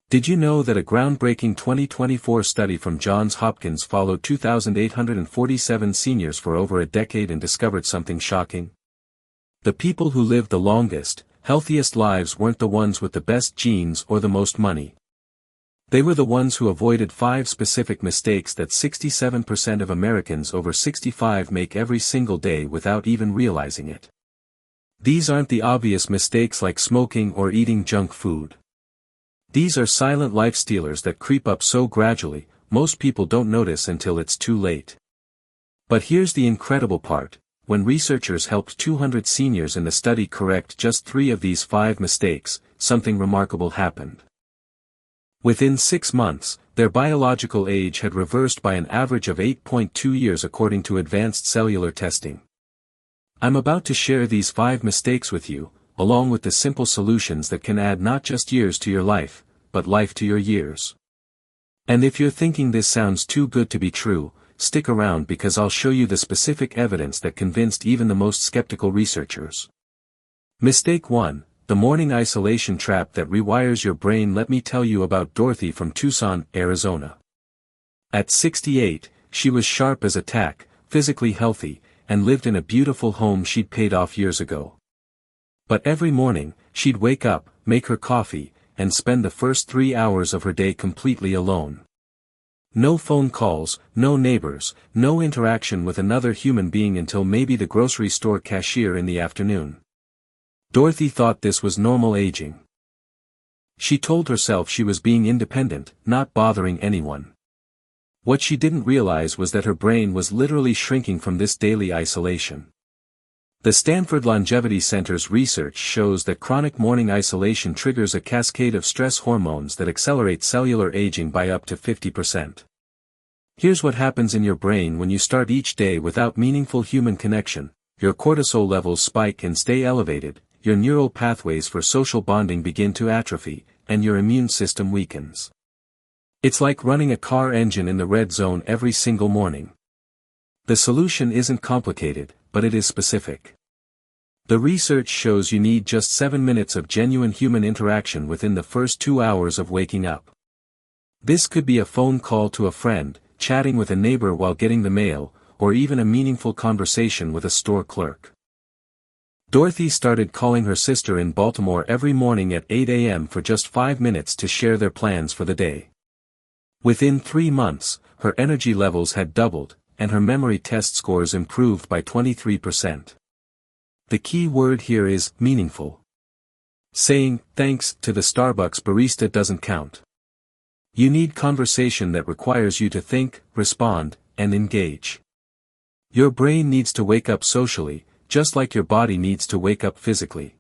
Did you know that a groundbreaking 2024 study from Johns Hopkins followed 2,847 seniors for over a decade and discovered something shocking? The people who lived the longest, healthiest lives weren't the ones with the best genes or the most money. They were the ones who avoided 5 specific mistakes that 67% of Americans over 65 make every single day without even realizing it. These aren't the obvious mistakes like smoking or eating junk food. These are silent life stealers that creep up so gradually, most people don't notice until it's too late. But here's the incredible part: when researchers helped 200 seniors in the study correct just 3 of these 5 mistakes, something remarkable happened. Within 6 months, their biological age had reversed by an average of 8.2 years according to advanced cellular testing. I'm about to share these 5 mistakes with you, along with the simple solutions that can add not just years to your life, but life to your years. And if you're thinking this sounds too good to be true, stick around because I'll show you the specific evidence that convinced even the most skeptical researchers. Mistake 1, the morning isolation trap that rewires your brain. Let me tell you about Dorothy from Tucson, Arizona. At 68, she was sharp as a tack, physically healthy, and lived in a beautiful home she'd paid off years ago. But every morning, she'd wake up, make her coffee, and spend the first 3 hours of her day completely alone. No phone calls, no neighbors, no interaction with another human being until maybe the grocery store cashier in the afternoon. Dorothy thought this was normal aging. She told herself she was being independent, not bothering anyone. What she didn't realize was that her brain was literally shrinking from this daily isolation. The Stanford Longevity Center's research shows that chronic morning isolation triggers a cascade of stress hormones that accelerate cellular aging by up to 50%. Here's what happens in your brain when you start each day without meaningful human connection: your cortisol levels spike and stay elevated, your neural pathways for social bonding begin to atrophy, and your immune system weakens. It's like running a car engine in the red zone every single morning. The solution isn't complicated, but it is specific. The research shows you need just 7 minutes of genuine human interaction within the first 2 hours of waking up. This could be a phone call to a friend, chatting with a neighbor while getting the mail, or even a meaningful conversation with a store clerk. Dorothy started calling her sister in Baltimore every morning at 8 a.m. for just 5 minutes to share their plans for the day. Within 3 months, her energy levels had doubled, and her memory test scores improved by 23%. The key word here is meaningful. Saying thanks to the Starbucks barista doesn't count. You need conversation that requires you to think, respond, and engage. Your brain needs to wake up socially, just like your body needs to wake up physically.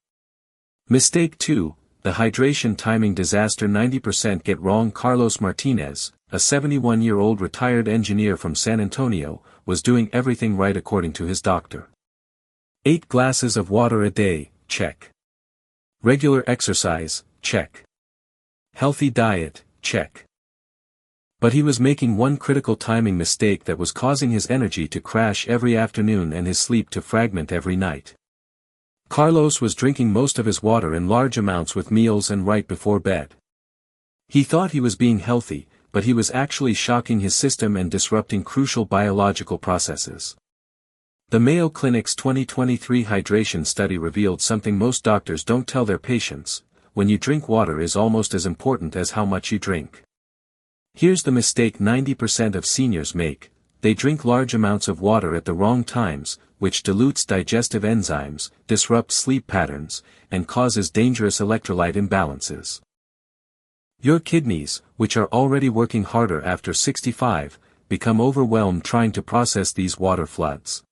Mistake 2, the hydration timing disaster 90% get wrong. Carlos Martinez, a 71-year-old retired engineer from San Antonio, was doing everything right according to his doctor. 8 glasses of water a day, check. Regular exercise, check. Healthy diet, check. But he was making one critical timing mistake that was causing his energy to crash every afternoon and his sleep to fragment every night. Carlos was drinking most of his water in large amounts with meals and right before bed. He thought he was being healthy, but he was actually shocking his system and disrupting crucial biological processes. The Mayo Clinic's 2023 hydration study revealed something most doctors don't tell their patients: when you drink water is almost as important as how much you drink. Here's the mistake 90% of seniors make: they drink large amounts of water at the wrong times, which dilutes digestive enzymes, disrupts sleep patterns, and causes dangerous electrolyte imbalances. Your kidneys, which are already working harder after 65, become overwhelmed trying to process these water floods.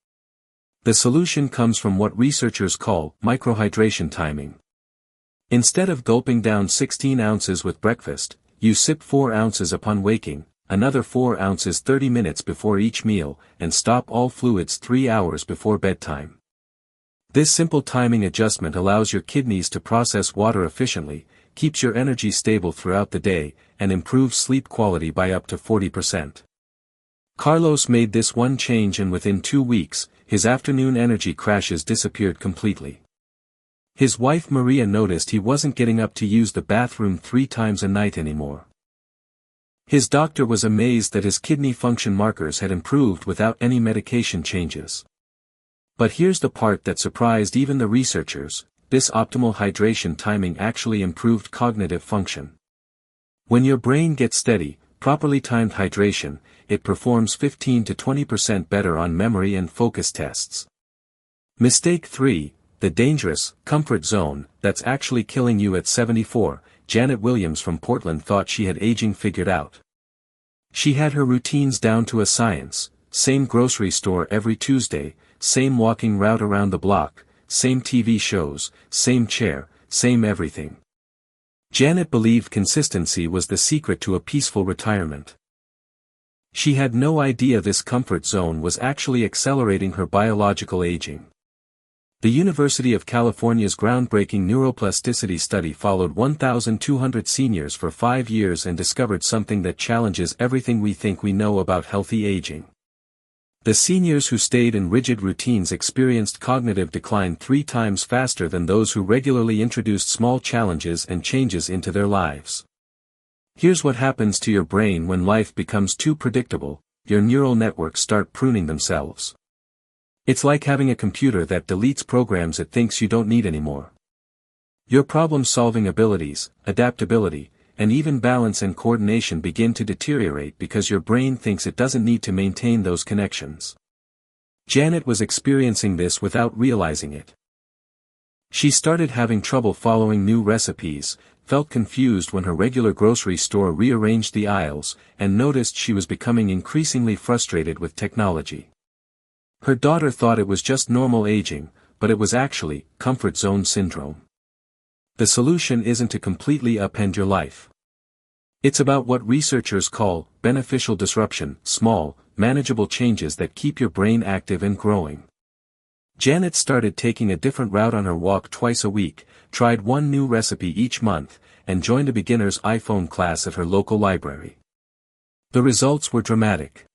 The solution comes from what researchers call microhydration timing. Instead of gulping down 16 ounces with breakfast, you sip 4 ounces upon waking, another 4 ounces 30 minutes before each meal, and stop all fluids 3 hours before bedtime. This simple timing adjustment allows your kidneys to process water efficiently, keeps your energy stable throughout the day, and improves sleep quality by up to 40%. Carlos made this one change and within 2 weeks, his afternoon energy crashes disappeared completely. His wife Maria noticed he wasn't getting up to use the bathroom 3 times a night anymore. His doctor was amazed that his kidney function markers had improved without any medication changes. But here's the part that surprised even the researchers: this optimal hydration timing actually improved cognitive function. When your brain gets steady, properly timed hydration, it performs 15 to 20% better on memory and focus tests. Mistake 3, the dangerous comfort zone that's actually killing you at 74. Janet Williams from Portland thought she had aging figured out. She had her routines down to a science: same grocery store every Tuesday, same walking route around the block, same TV shows, same chair, same everything. Janet believed consistency was the secret to a peaceful retirement. She had no idea this comfort zone was actually accelerating her biological aging. The University of California's groundbreaking neuroplasticity study followed 1,200 seniors for 5 years and discovered something that challenges everything we think we know about healthy aging. The seniors who stayed in rigid routines experienced cognitive decline 3 times faster than those who regularly introduced small challenges and changes into their lives. Here's what happens to your brain when life becomes too predictable: your neural networks start pruning themselves. It's like having a computer that deletes programs it thinks you don't need anymore. Your problem-solving abilities, adaptability, and even balance and coordination begin to deteriorate because your brain thinks it doesn't need to maintain those connections. Janet was experiencing this without realizing it. She started having trouble following new recipes, felt confused when her regular grocery store rearranged the aisles, and noticed she was becoming increasingly frustrated with technology. Her daughter thought it was just normal aging, but it was actually comfort zone syndrome. The solution isn't to completely upend your life. It's about what researchers call beneficial disruption: small, manageable changes that keep your brain active and growing. Janet started taking a different route on her walk twice a week, tried one new recipe each month, and joined a beginner's iPhone class at her local library. The results were dramatic.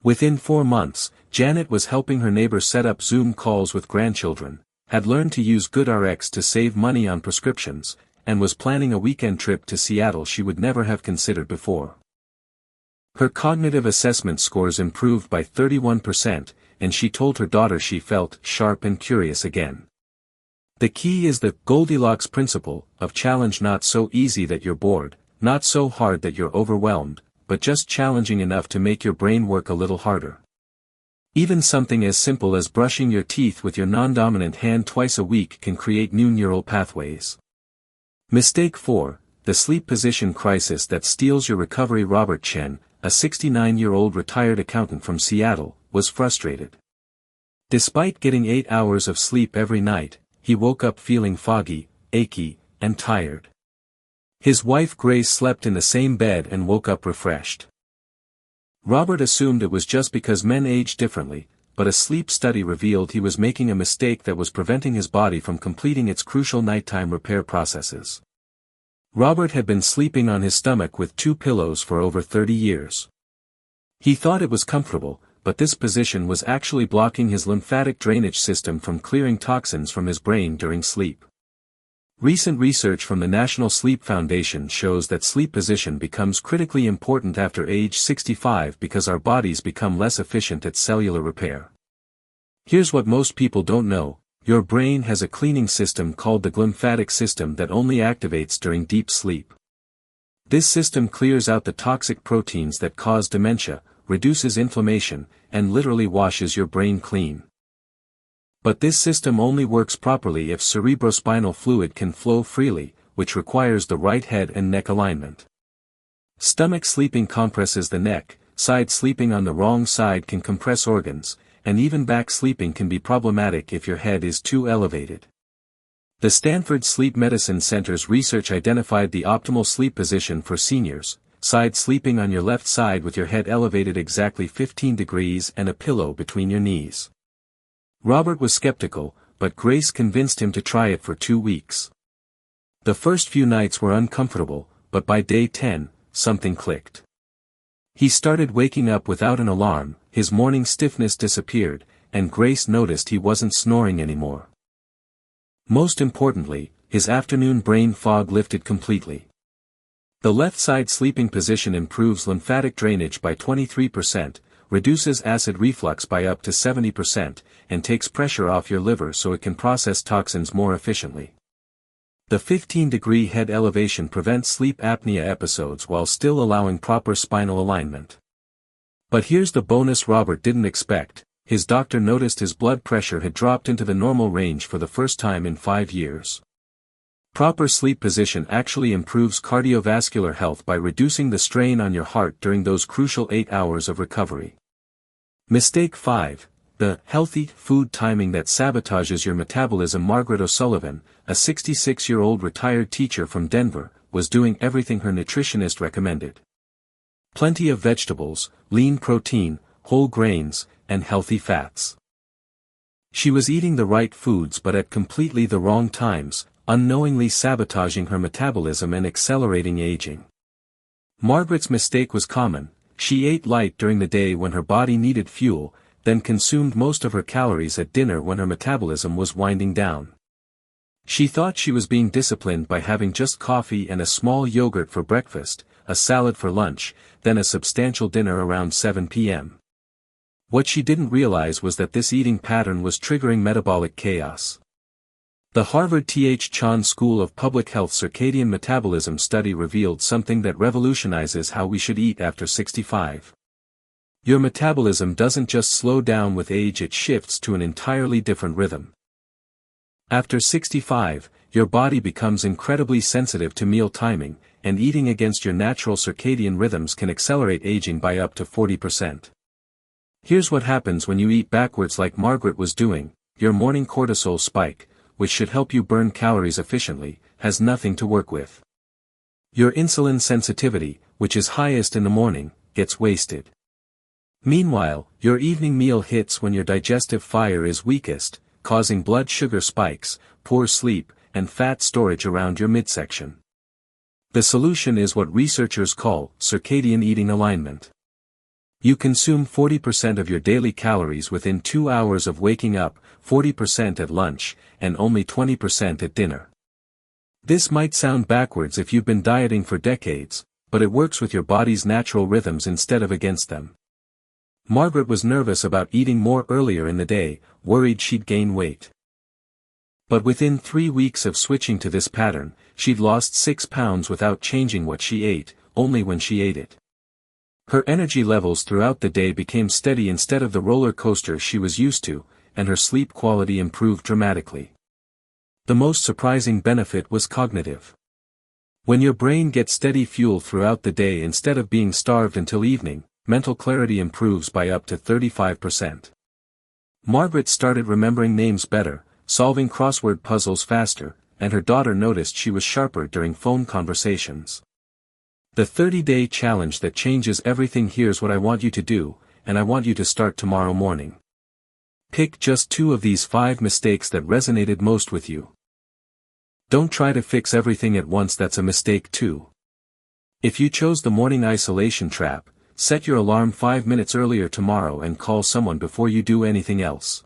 Within 4 months, Janet was helping her neighbor set up Zoom calls with grandchildren, had learned to use GoodRx to save money on prescriptions, and was planning a weekend trip to Seattle she would never have considered before. Her cognitive assessment scores improved by 31%, and she told her daughter she felt sharp and curious again. The key is the Goldilocks principle of challenge: not so easy that you're bored, not so hard that you're overwhelmed, but just challenging enough to make your brain work a little harder. Even something as simple as brushing your teeth with your non-dominant hand twice a week can create new neural pathways. Mistake 4, the sleep position crisis that steals your recovery. Robert Chen, a 69-year-old retired accountant from Seattle, was frustrated. Despite getting 8 hours of sleep every night, he woke up feeling foggy, achy, and tired. His wife Grace slept in the same bed and woke up refreshed. Robert assumed it was just because men age differently, but a sleep study revealed he was making a mistake that was preventing his body from completing its crucial nighttime repair processes. Robert had been sleeping on his stomach with 2 pillows for over 30 years. He thought it was comfortable, but this position was actually blocking his lymphatic drainage system from clearing toxins from his brain during sleep. Recent research from the National Sleep Foundation shows that sleep position becomes critically important after age 65 because our bodies become less efficient at cellular repair. Here's what most people don't know: your brain has a cleaning system called the glymphatic system that only activates during deep sleep. This system clears out the toxic proteins that cause dementia, reduces inflammation, and literally washes your brain clean. But this system only works properly if cerebrospinal fluid can flow freely, which requires the right head and neck alignment. Stomach sleeping compresses the neck, side sleeping on the wrong side can compress organs, and even back sleeping can be problematic if your head is too elevated. The Stanford Sleep Medicine Center's research identified the optimal sleep position for seniors: side sleeping on your left side with your head elevated exactly 15 degrees and a pillow between your knees. Robert was skeptical, but Grace convinced him to try it for 2 weeks. The first few nights were uncomfortable, but by day 10, something clicked. He started waking up without an alarm, his morning stiffness disappeared, and Grace noticed he wasn't snoring anymore. Most importantly, his afternoon brain fog lifted completely. The left side sleeping position improves lymphatic drainage by 23%, reduces acid reflux by up to 70%, and takes pressure off your liver so it can process toxins more efficiently. The 15-degree head elevation prevents sleep apnea episodes while still allowing proper spinal alignment. But here's the bonus Robert didn't expect: his doctor noticed his blood pressure had dropped into the normal range for the first time in 5 years. Proper sleep position actually improves cardiovascular health by reducing the strain on your heart during those crucial 8 hours of recovery. Mistake 5. The healthy food timing that sabotages your metabolism. Margaret O'Sullivan, a 66-year-old retired teacher from Denver, was doing everything her nutritionist recommended. Plenty of vegetables, lean protein, whole grains, and healthy fats. She was eating the right foods but at completely the wrong times, unknowingly sabotaging her metabolism and accelerating aging. Margaret's mistake was common: she ate light during the day when her body needed fuel, then consumed most of her calories at dinner when her metabolism was winding down. She thought she was being disciplined by having just coffee and a small yogurt for breakfast, a salad for lunch, then a substantial dinner around 7 p.m. What she didn't realize was that this eating pattern was triggering metabolic chaos. The Harvard T.H. Chan School of Public Health Circadian Metabolism study revealed something that revolutionizes how we should eat after 65. Your metabolism doesn't just slow down with age, it shifts to an entirely different rhythm. After 65, your body becomes incredibly sensitive to meal timing, and eating against your natural circadian rhythms can accelerate aging by up to 40%. Here's what happens when you eat backwards like Margaret was doing: your morning cortisol spike, which should help you burn calories efficiently, has nothing to work with. Your insulin sensitivity, which is highest in the morning, gets wasted. Meanwhile, your evening meal hits when your digestive fire is weakest, causing blood sugar spikes, poor sleep, and fat storage around your midsection. The solution is what researchers call circadian eating alignment. You consume 40% of your daily calories within 2 hours of waking up, 40% at lunch, and only 20% at dinner. This might sound backwards if you've been dieting for decades, but it works with your body's natural rhythms instead of against them. Margaret was nervous about eating more earlier in the day, worried she'd gain weight. But within 3 weeks of switching to this pattern, she'd lost 6 pounds without changing what she ate, only when she ate it. Her energy levels throughout the day became steady instead of the roller coaster she was used to, and her sleep quality improved dramatically. The most surprising benefit was cognitive. When your brain gets steady fuel throughout the day instead of being starved until evening, mental clarity improves by up to 35%. Margaret started remembering names better, solving crossword puzzles faster, and her daughter noticed she was sharper during phone conversations. The 30-day challenge that changes everything. Here's what I want you to do, and I want you to start tomorrow morning. Pick just 2 of these 5 mistakes that resonated most with you. Don't try to fix everything at once, that's a mistake too. If you chose the morning isolation trap, set your alarm 5 minutes earlier tomorrow and call someone before you do anything else.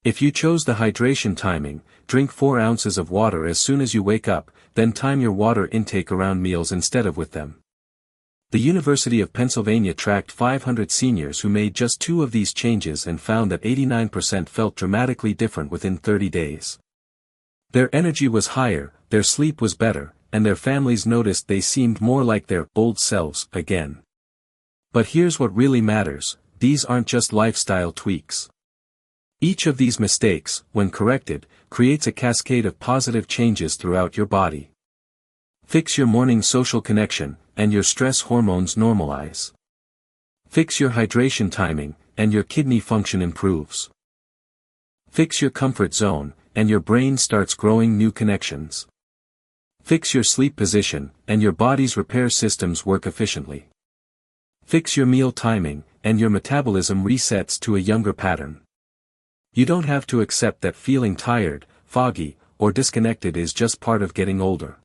If you chose the hydration timing, drink 4 ounces of water as soon as you wake up, then time your water intake around meals instead of with them. The University of Pennsylvania tracked 500 seniors who made just 2 of these changes and found that 89% felt dramatically different within 30 days. Their energy was higher, their sleep was better, and their families noticed they seemed more like their old selves again. But here's what really matters: these aren't just lifestyle tweaks. Each of these mistakes, when corrected, creates a cascade of positive changes throughout your body. Fix your morning social connection, and your stress hormones normalize. Fix your hydration timing, and your kidney function improves. Fix your comfort zone, and your brain starts growing new connections. Fix your sleep position, and your body's repair systems work efficiently. Fix your meal timing, and your metabolism resets to a younger pattern. You don't have to accept that feeling tired, foggy, or disconnected is just part of getting older.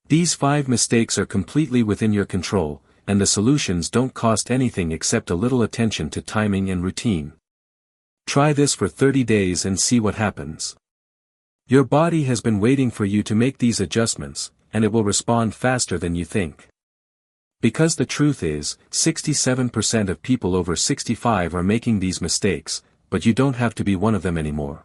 These 5 mistakes are completely within your control, and the solutions don't cost anything except a little attention to timing and routine. Try this for 30 days and see what happens. Your body has been waiting for you to make these adjustments, and it will respond faster than you think. Because the truth is, 67% of people over 65 are making these mistakes, but you don't have to be one of them anymore.